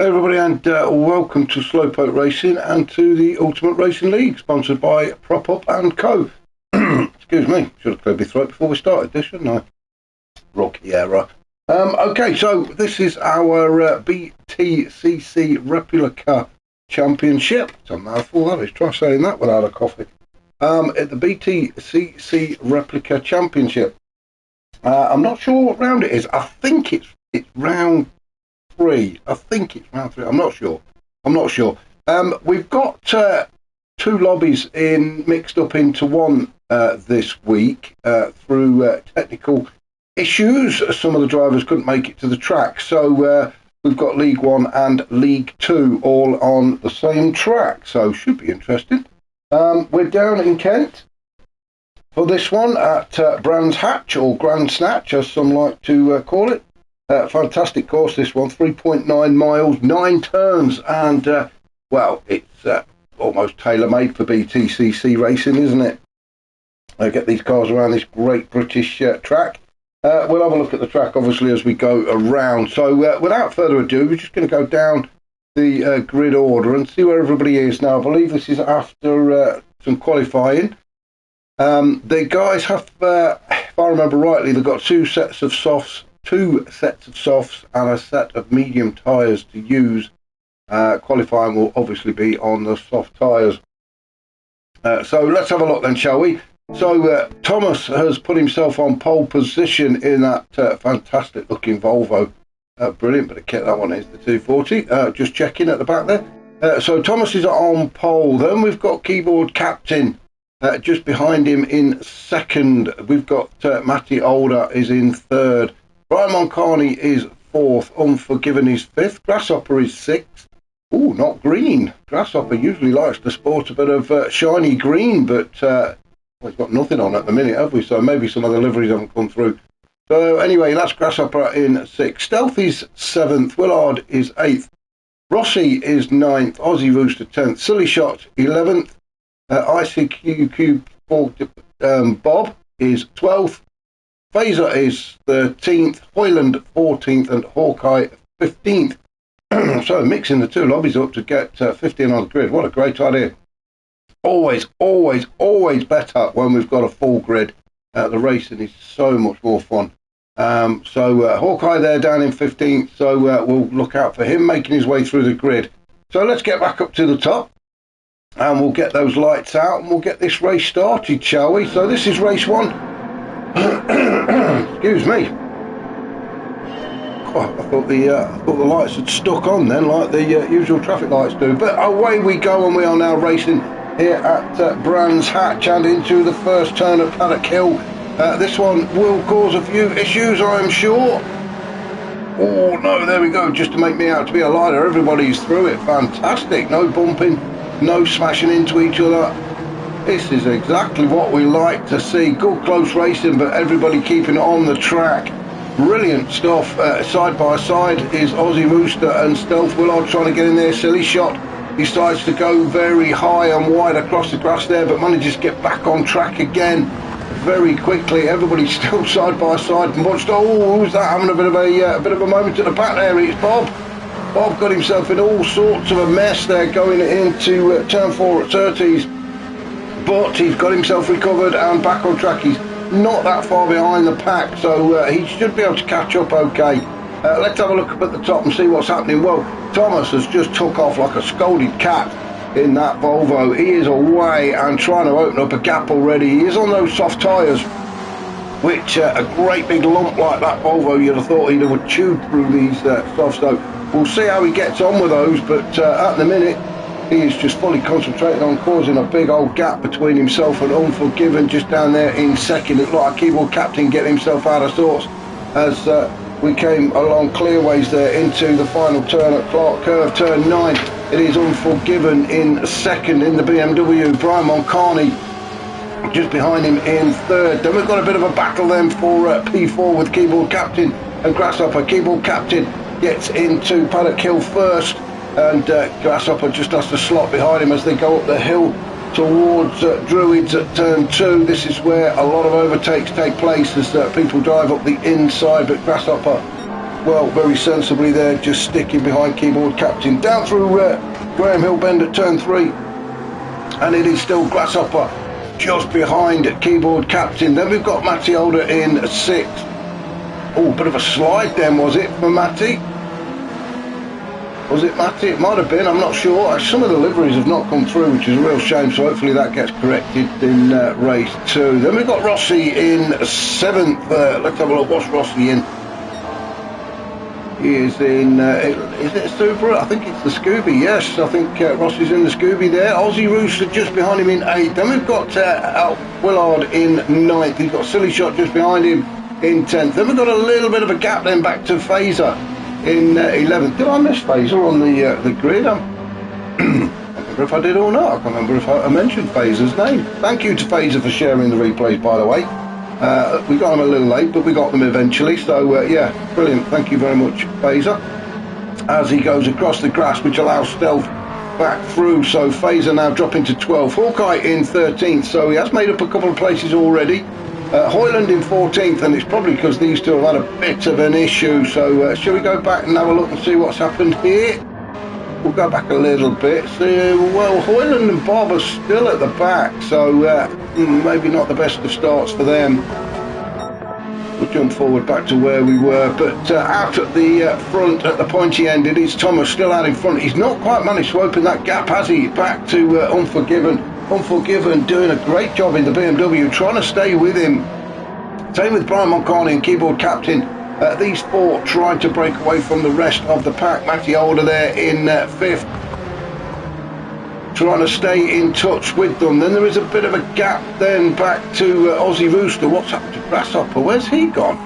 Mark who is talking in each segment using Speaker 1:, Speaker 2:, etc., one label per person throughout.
Speaker 1: Hey everybody, and welcome to Slowpoke Racing and to the Ultimate Racing League, sponsored by Prop Up and Co. Excuse me, should have cleared my throat before we started this, shouldn't I? Rocky error. Okay, so this is our BTCC Replica Championship. It's a mouthful, that is. Try saying that without a coffee. At the BTCC Replica Championship. I'm not sure what round it is. I think it's round 3. I think it's round 3. I'm not sure. We've got 2 lobbies mixed up into one this week through technical issues. Some of the drivers couldn't make it to the track, so we've got League 1 and League 2 all on the same track, so should be interesting. We're down in Kent for this one at Brands Hatch, or Grand Snatch as some like to call it. Fantastic course, this one, 3.9 miles, 9 turns, and well, it's almost tailor-made for BTCC racing, isn't it? Get these cars around this great British track. We'll have a look at the track, obviously, as we go around. So without further ado, we're just going to go down the grid order and see where everybody is now. I believe this is after some qualifying. The guys have, if I remember rightly, they've got 2 sets of softs and a set of medium tyres to use. Qualifying will obviously be on the soft tyres. So let's have a look then, shall we? So Thomas has put himself on pole position in that fantastic looking Volvo. Brilliant bit of kit that one is, the 240. Just checking at the back there. So Thomas is on pole. Then we've got Keyboard Captain just behind him in second. We've got Matty Older is in third. Brian Moncani is 4th. Unforgiven is 5th. Grasshopper is 6th. Ooh, not green. Grasshopper usually likes to sport a bit of shiny green, but we've got nothing on at the minute, have we? So maybe some of the liveries haven't come through. So anyway, that's Grasshopper in 6th. Stealth is 7th. Willard is 8th. Rossi is 9th. Aussie Rooster 10th. Silly Shot 11th. ICQ Bob is 12th. Phaser is 13th, Hoyland 14th, and Hawkeye 15th. So mixing the 2 lobbies up to get 15 on the grid. What a great idea. Always better when we've got a full grid. The racing is so much more fun. So Hawkeye there down in 15th, so we'll look out for him making his way through the grid. So let's get back up to the top, and we'll get those lights out, and we'll get this race started, shall we? So this is race 1. Excuse me. Oh, I thought the lights had stuck on then, like the usual traffic lights do. But away we go, and we are now racing here at Brands Hatch and into the first turn at Paddock Hill. This one will cause a few issues, I am sure. Oh no, there we go, just to make me out to be a liar. Everybody's through it. Fantastic. No bumping, no smashing into each other. This is exactly what we like to see. Good close racing, but everybody keeping it on the track. Brilliant stuff. Side by side is Aussie Rooster and Stealth Willard trying to get in there. Silly Shot decides to go very high and wide across the grass there, but manages to get back on track again very quickly. Everybody's still side by side. Oh, who's that having a bit of a moment at the back there? It's Bob. Bob got himself in all sorts of a mess there going into turn 4 at Surtees. But he's got himself recovered and back on track. He's not that far behind the pack, so he should be able to catch up okay. Let's have a look up at the top and see what's happening. Well, Thomas has just took off like a scolded cat in that Volvo. He is away and trying to open up a gap already. He is on those soft tyres, which a great big lump like that Volvo, you'd have thought he'd have chewed through these softs. So we'll see how he gets on with those, but at the minute, he is just fully concentrated on causing a big old gap between himself and Unforgiven just down there in second. It looked like Keyboard Captain getting himself out of sorts as we came along clearways there into the final turn at Clark Curve, turn 9. It is Unforgiven in second in the BMW. Brian Moncani just behind him in third. Then we've got a bit of a battle then for P4 with Keyboard Captain and Grasshopper. Keyboard Captain gets into Paddock Hill first, and Grasshopper just has to slot behind him as they go up the hill towards Druids at turn 2. This is where a lot of overtakes take place as people drive up the inside, but Grasshopper well, very sensibly there, just sticking behind keyboard captain. Down through Graham Hill Bend at turn 3. And it is still Grasshopper just behind keyboard captain. Then we've got Matty Older in 6th. Oh, bit of a slide then, was it, for Matty? Was it Matty? It might have been, I'm not sure. Some of the liveries have not come through, which is a real shame, so hopefully that gets corrected in race 2. Then we've got Rossi in 7th. Let's have a look, what's Rossi in? He is in, is it a Subaru? I think it's the Scooby, yes. I think Rossi's in the Scooby there. Aussie Rooster just behind him in 8th. Then we've got Willard in 9th. He's got Silly Shot just behind him in 10th. Then we've got a little bit of a gap then back to Phaser in 11th. Did I miss Phaser on the grid? I can't remember if I did or not. I can't remember if I mentioned Phaser's name. Thank you to Phaser for sharing the replays, by the way. We got them a little late, but we got them eventually. So, yeah, brilliant. Thank you very much, Phaser. As he goes across the grass, which allows Stealth back through. So, Phaser now dropping to 12th. Hawkeye in 13th. So, he has made up a couple of places already. Hoyland in 14th, and it's probably because these two have had a bit of an issue. So, shall we go back and have a look and see what's happened here? We'll go back a little bit. So, well, Hoyland and Bob are still at the back, so maybe not the best of starts for them. We'll jump forward back to where we were, but out at the front, at the pointy end, it is Thomas still out in front. He's not quite managed to open that gap, has he? Back to Unforgiven. Unforgiven doing a great job in the BMW, trying to stay with him. Same with Brian Moncani and keyboard captain. These four trying to break away from the rest of the pack. Matty Older there in 5th, trying to stay in touch with them. Then there is a bit of a gap then back to Aussie Rooster. What's happened to Grasshopper? Where's he gone?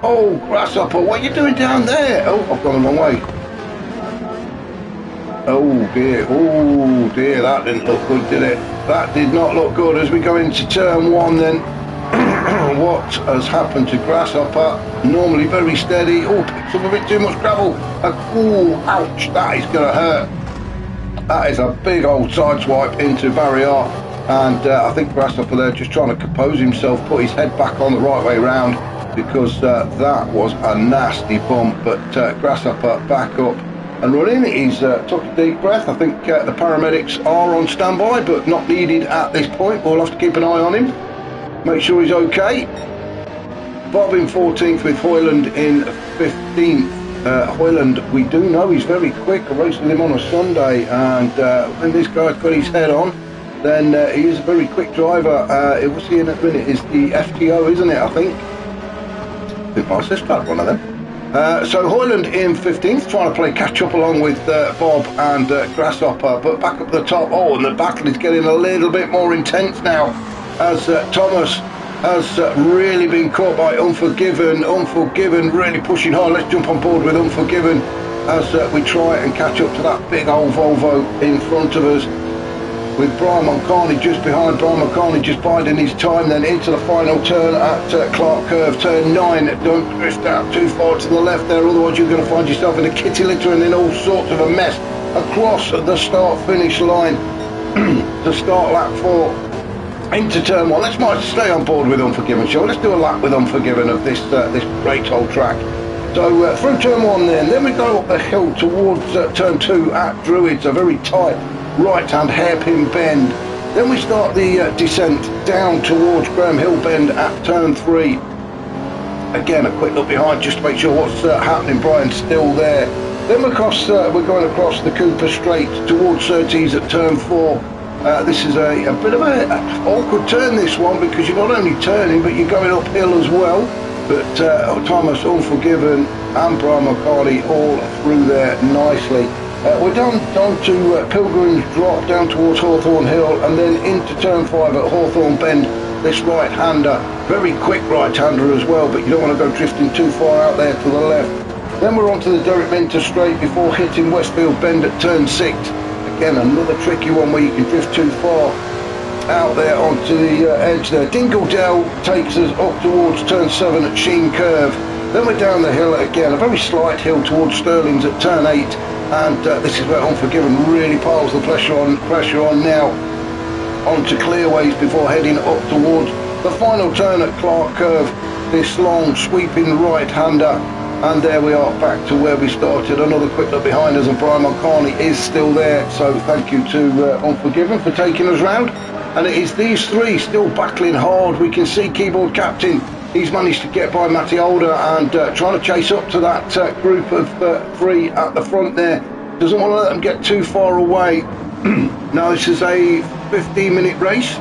Speaker 1: Oh, Grasshopper, what are you doing down there? Oh, I've gone the wrong way. Oh dear, that didn't look good, did it? That did not look good. As we go into turn 1 then, what has happened to Grasshopper? Normally very steady. Oh, picks up a bit too much gravel. Oh, ouch, that is going to hurt. That is a big old sideswipe into barrier. And I think Grasshopper there just trying to compose himself, put his head back on the right way round, because that was a nasty bump. But Grasshopper back up and running. He's took a deep breath. I think the paramedics are on standby, but not needed at this point. We'll have to keep an eye on him, make sure he's okay. Bob in 14th with Hoyland in 15th. Hoyland, we do know he's very quick. I raced with him on a Sunday, and when this guy's got his head on, then he is a very quick driver. It was he in a minute is the FTO, isn't it? I think my sister had one of them. So Hoyland in 15th, trying to play catch up along with Bob and Grasshopper, but back up the top. Oh, and the battle is getting a little bit more intense now, as Thomas has really been caught by Unforgiven. Unforgiven really pushing hard. Let's jump on board with Unforgiven as we try and catch up to that big old Volvo in front of us, with Brian Moncani just behind. Brian Moncani just biding his time then into the final turn at Clark Curve, turn 9. Don't drift out too far to the left there, otherwise you're going to find yourself in a kitty litter and in all sorts of a mess across the start-finish line to start lap 4 into turn 1. Let's stay on board with Unforgiven, shall we? Let's do a lap with Unforgiven of this this great old track. So through turn 1 then we go up the hill towards turn 2 at Druids, a very tight right-hand hairpin bend. Then we start the descent down towards Graham Hill Bend at turn 3. Again, a quick look behind just to make sure what's happening. Brian's still there. Then we're going across the Cooper Straight towards Surtees at turn 4. This is a bit of an awkward turn, this one, because you're not only turning, but you're going uphill as well. But Thomas, Unforgiven and Brian McCarthy all through there nicely. We're down to Pilgrim's Drop down towards Hawthorne Hill, and then into turn 5 at Hawthorne Bend. This right-hander, very quick right-hander as well, but you don't want to go drifting too far out there to the left. Then we're onto the Derek Minter Straight before hitting Westfield Bend at turn 6. Again, another tricky one where you can drift too far out there onto the edge there. Dingledale takes us up towards turn 7 at Sheen Curve. Then we're down the hill again, a very slight hill towards Stirling's at turn 8. And this is where Unforgiven really piles the pressure on now onto Clearways before heading up towards the final turn at Clark Curve. this long sweeping right-hander. And there we are, back to where we started. Another quick look behind us, and Brian Mulcahy is still there. So thank you to Unforgiven for taking us round. And it is these three still battling hard. We can see Keyboard Captain. He's managed to get by Matty Older and trying to chase up to that group of three at the front there. Doesn't want to let them get too far away. Now this is a 15-minute race.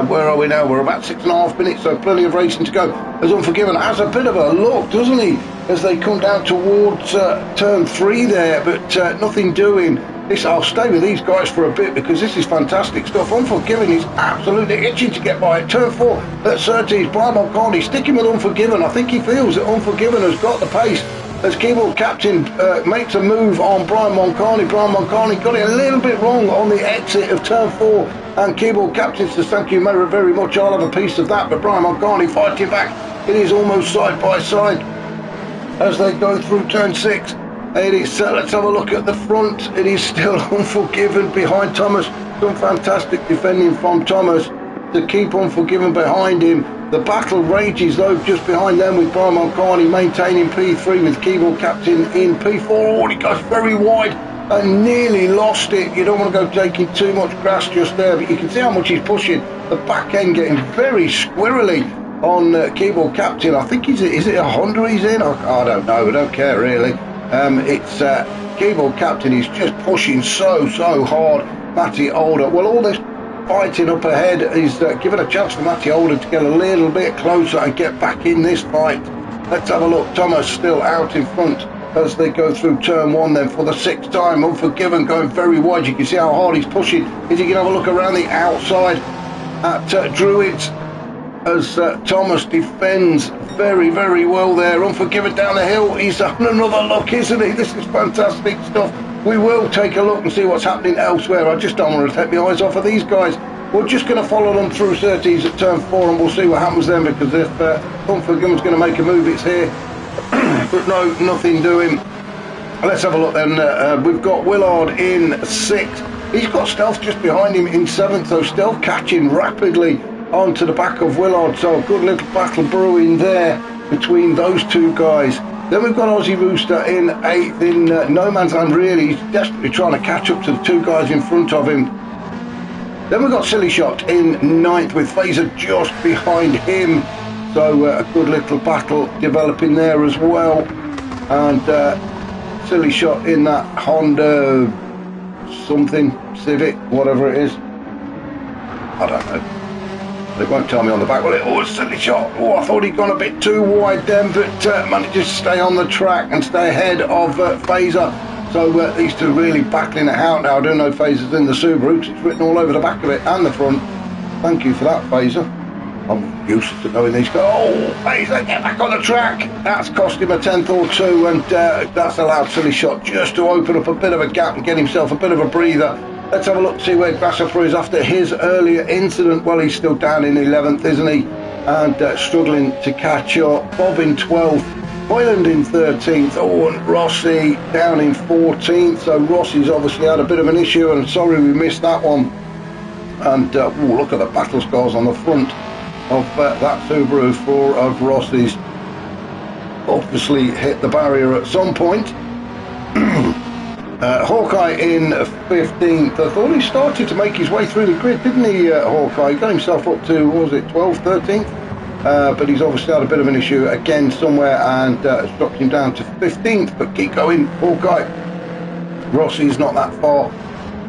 Speaker 1: Where are we now? We're about 6.5 minutes, so plenty of racing to go. As Unforgiven has a bit of a look, doesn't he, as they come down towards turn 3 there, but nothing doing. I'll stay with these guys for a bit because this is fantastic stuff. Unforgiven is absolutely itching to get by it. Turn 4 at Surtees. Brian Mulcahy sticking with Unforgiven. I think he feels that Unforgiven has got the pace as Keyboard Captain makes a move on Brian Mulcahy. Brian Mulcahy got it a little bit wrong on the exit of turn 4, and Keyboard Captain says thank you very much, I'll have a piece of that. But Brian Mulcahy fighting back. It is almost side by side as they go through turn 6. It is, let's have a look at the front. It is still Unforgiven behind Thomas. Some fantastic defending from Thomas to keep Unforgiven behind him. The battle rages though just behind them, with Brian Mulcahy maintaining P3 with Keyboard Captain in P4. Oh, he goes very wide and nearly lost it. You don't want to go taking too much grass just there, but you can see how much he's pushing. The back end getting very squirrely on Keyboard Captain. I think is it a Honda he's in? I don't know, I don't care really. It's Keyboard Captain is just pushing so hard. Matty Older, well, all this fighting up ahead is giving a chance for Matty Older to get a little bit closer and get back in this fight. Let's have a look. Thomas still out in front as they go through turn 1 then for the 6th time. Unforgiven going very wide. You can see how hard he's pushing. Is he going to have a look around the outside at Druids as Thomas defends very well there. Unforgiven down the hill. He's on another look, isn't he? This is fantastic stuff. We will take a look and see what's happening elsewhere. I just don't want to take my eyes off of these guys. We're just going to follow them through Surtees at turn 4, and we'll see what happens then, because if Unforgiven's going to make a move, it's here. But no, nothing doing. Let's have a look then. We've got Willard in 6th. He's got Stealth just behind him in 7th, so Stealth catching rapidly onto the back of Willard. So a good little battle brewing there between those two guys. Then we've got Aussie Rooster in 8th in no man's land really. He's desperately trying to catch up to the two guys in front of him. Then we've got Silly Shot in 9th with Phaser just behind him. So a good little battle developing there as well. And Silly Shot in that Honda something, Civic, whatever it is. I don't know. It won't tell me on the back, will it? Oh, Silly Shot. Oh, I thought he'd gone a bit too wide then, but manages to stay on the track and stay ahead of Phaser. So these two really battling it out now. I don't know if Phaser's in the Subaru, because it's written all over the back of it and the front. Thank you for that, Phaser. I'm used to knowing these guys. Oh, Phaser, get back on the track. That's cost him a 10th or 2, and that's allowed Silly Shot just to open up a bit of a gap and get himself a bit of a breather. Let's have a look to see where Grasshopper is after his earlier incident. Well, he's still down in 11th, isn't he? And struggling to catch up. Bob in 12th, Hoyland in 13th. Oh, and Rossi down in 14th. So Rossi's obviously had a bit of an issue, and sorry we missed that one. And oh, look at the battle scars on the front of that Subaru. 4 of Rossi's obviously hit the barrier at some point. Hawkeye in 15th. I thought he started to make his way through the grid, didn't he, Hawkeye? He got himself up to, what was it, 12th, 13th? But he's obviously had a bit of an issue again somewhere, and it's dropped him down to 15th. But keep going, Hawkeye. Rossi's not that far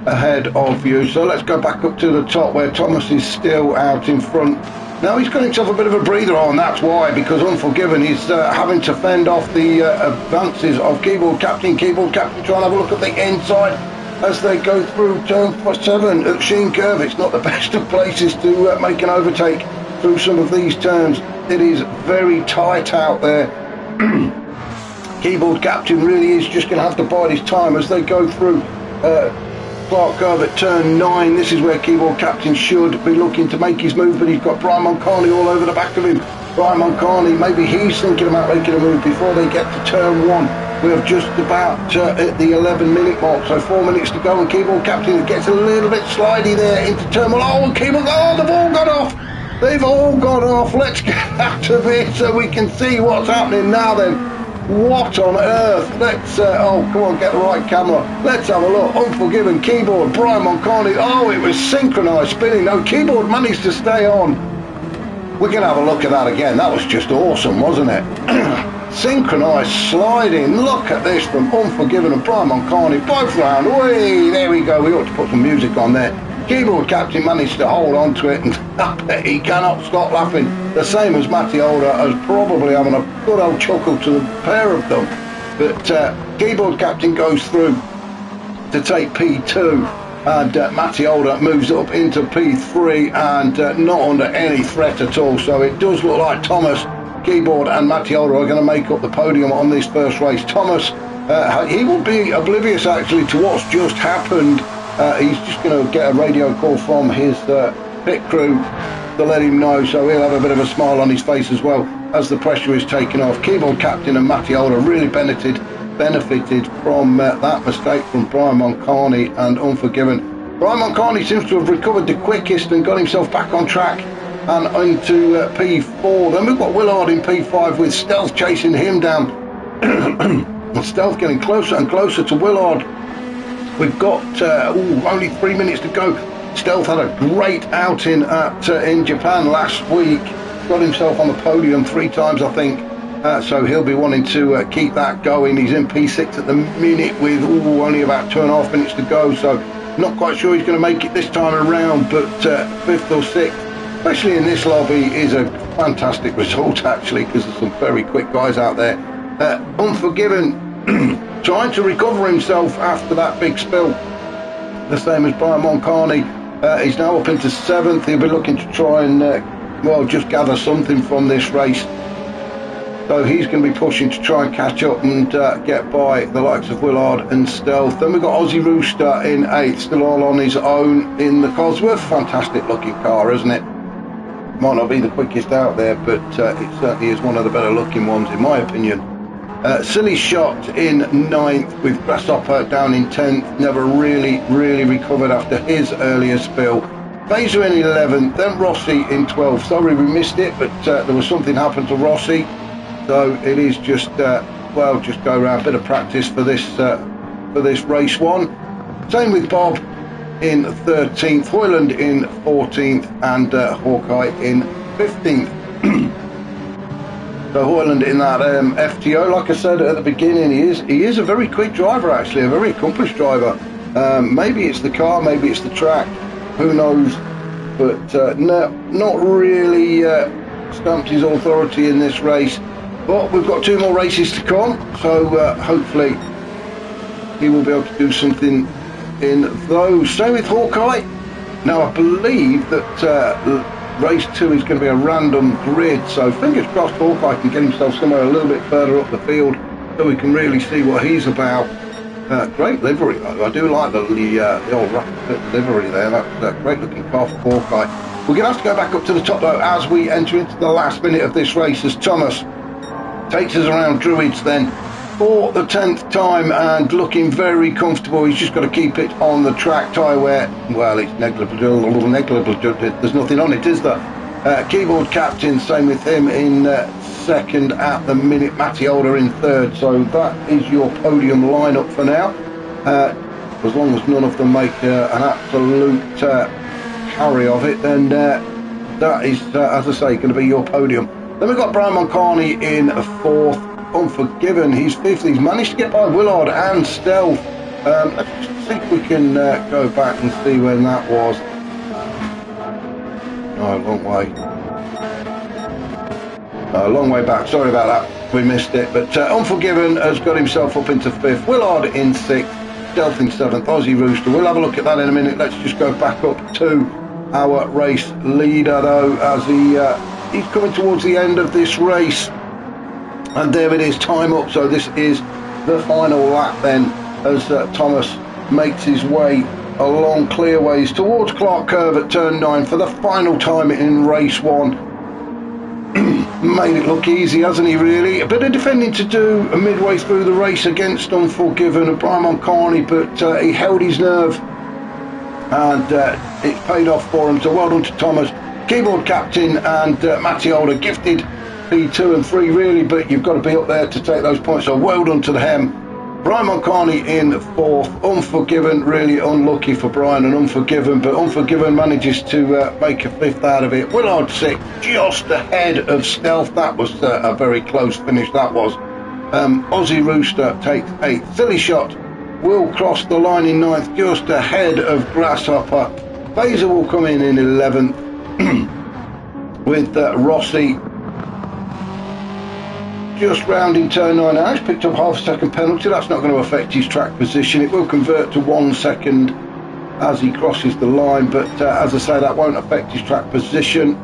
Speaker 1: ahead of you. So let's go back up to the top where Thomas is still out in front. Now he's got himself a bit of a breather on, that's why, because Unforgiven is having to fend off the advances of Keyboard Captain. Keyboard Captain trying to have a look at the inside as they go through turn 7 at Sheen Curve. It's not the best of places to make an overtake through some of these turns. It is very tight out there. Keyboard Captain really is just going to have to bide his time as they go through Clark Curve at turn 9. This is where Keyboard Captain should be looking to make his move, but he's got Brian Mulcahy all over the back of him. Brian Mulcahy, maybe he's thinking about making a move before they get to turn 1. We're just about at the 11-minute mark, so 4 minutes to go, and Keyboard Captain gets a little bit slidey there into turn 1. Oh, and Keyboard, oh, the ball got off. They've all gone off. Let's get out of here so we can see what's happening now then. What on earth? Let's, oh, come on, get the right camera. Let's have a look. Unforgiven keyboard, Brian Moncani. Oh, it was synchronized spinning. No, keyboard managed to stay on. We're going to have a look at that again. That was just awesome, wasn't it? Synchronized sliding. Look at this from Unforgiven and Brian Moncani. Both round. Whee! There we go. We ought to put some music on there. Keyboard captain managed to hold on to it, and he cannot stop laughing. The same as Matty Older, as probably having a good old chuckle to the pair of them. But keyboard captain goes through to take P2, and Matty Older moves up into P3, and not under any threat at all. So it does look like Thomas, keyboard, and Matty Older are going to make up the podium on this first race. Thomas, he will be oblivious actually to what's just happened. He's just going to get a radio call from his pit crew to let him know, so he'll have a bit of a smile on his face as well as the pressure is taken off. Keyboard captain and Matty Older really benefited from that mistake from Brian Moncani and Unforgiven. Brian Moncani seems to have recovered the quickest and got himself back on track and into P4. Then we've got Willard in P5 with Stealth chasing him down. Stealth getting closer and closer to Willard. We've got only 3 minutes to go. Stealth had a great outing in Japan last week. Got himself on the podium 3 times, I think. So he'll be wanting to keep that going. He's in P6 at the minute with only about 2.5 minutes to go. So not quite sure he's going to make it this time around. But 5th or 6th, especially in this lobby, is a fantastic result actually, because there's some very quick guys out there. Unforgiven trying to recover himself after that big spill, the same as Brian Moncani. He's now up into 7th. He'll be looking to try and well, just gather something from this race, so he's going to be pushing to try and catch up and get by the likes of Willard and Stealth. Then we've got Aussie Rooster in 8th, still all on his own in the Cosworth. Fantastic looking car, isn't it? Might not be the quickest out there, but it certainly is one of the better looking ones in my opinion. Silly Shot in 9th with Grasshopper down in 10th. Never really recovered after his earlier spill. Phaser in 11th, then Rossi in 12th. Sorry we missed it, but there was something happened to Rossi. So it is just, well, just go around, bit of practice for this race one. Same with Bob in 13th, Hoyland in 14th, and Hawkeye in 15th. So Hoyland in that FTO, like I said at the beginning, he is a very quick driver actually, a very accomplished driver. Maybe it's the car, maybe it's the track, who knows, but no, not really stamped his authority in this race. But we've got 2 more races to come, so hopefully he will be able to do something in those. Same with Hawkeye. Now I believe that race 2 is going to be a random grid, so fingers crossed Hawkeye can get himself somewhere a little bit further up the field so we can really see what he's about. Great livery though, I do like the old rapid livery there. That's a great looking car for Hawkeye. We're going to have to go back up to the top though as we enter into the last minute of this race, as Thomas takes us around Druids then for the 10th time and looking very comfortable. He's just got to keep it on the track. Tyre wear, well, it's negligible, there's nothing on it, is there? Keyboard captain, same with him in 2nd at the minute. Matty Older in 3rd. So that is your podium lineup for now, as long as none of them make an absolute carry of it, then that is, as I say, going to be your podium. Then we've got Brian Moncani in 4th. Unforgiven, he's 5th. He's managed to get by Willard and Stealth. Let's just see if we can go back and see when that was. No, a long way back. Sorry about that, we missed it. But Unforgiven has got himself up into 5th. Willard in 6th. Stealth in 7th. Aussie Rooster. We'll have a look at that in a minute. Let's just go back up to our race leader though, as he's coming towards the end of this race. And there it is, time up. So this is the final lap then, as Thomas makes his way along clearways towards Clark Curve at turn 9 for the final time in race 1. Made it look easy, hasn't he, really? A bit of defending to do midway through the race against Unforgiven and Brian Moncani, but he held his nerve and it's paid off for him. So well done to Thomas. Keyboard Captain and Matty Older gifted P2 and 3 really, but you've got to be up there to take those points, so well done to the Hem. Brian Moncani in 4th. Unforgiven, really unlucky for Brian, and Unforgiven, but Unforgiven manages to make a 5th out of it. Willard 6th, just ahead of Stealth. That was a very close finish, that was. Aussie Rooster takes 8th. Silly Shot will cross the line in 9th, just ahead of Grasshopper. Phaser will come in 11th with Rossi just rounding turn 9 out. He's picked up half a second penalty. That's not going to affect his track position. It will convert to 1 second as he crosses the line, but as I say, that won't affect his track position.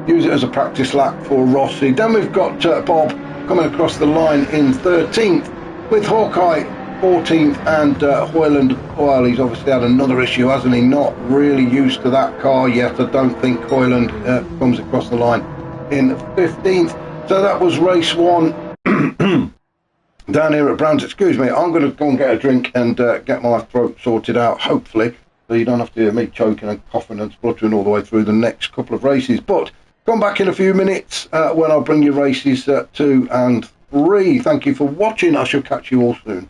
Speaker 1: Use it as a practice lap for Rossi. Then we've got Bob coming across the line in 13th with Hawkeye 14th and Hoyland. Well, he's obviously had another issue, hasn't he? Not really used to that car yet. I don't think Hoyland comes across the line in 15th. So that was race 1 down here at Brands. Excuse me, I'm going to go and get a drink and get my throat sorted out, hopefully, so you don't have to hear me choking and coughing and spluttering all the way through the next couple of races. But come back in a few minutes when I'll bring you races 2 and 3. Thank you for watching. I shall catch you all soon.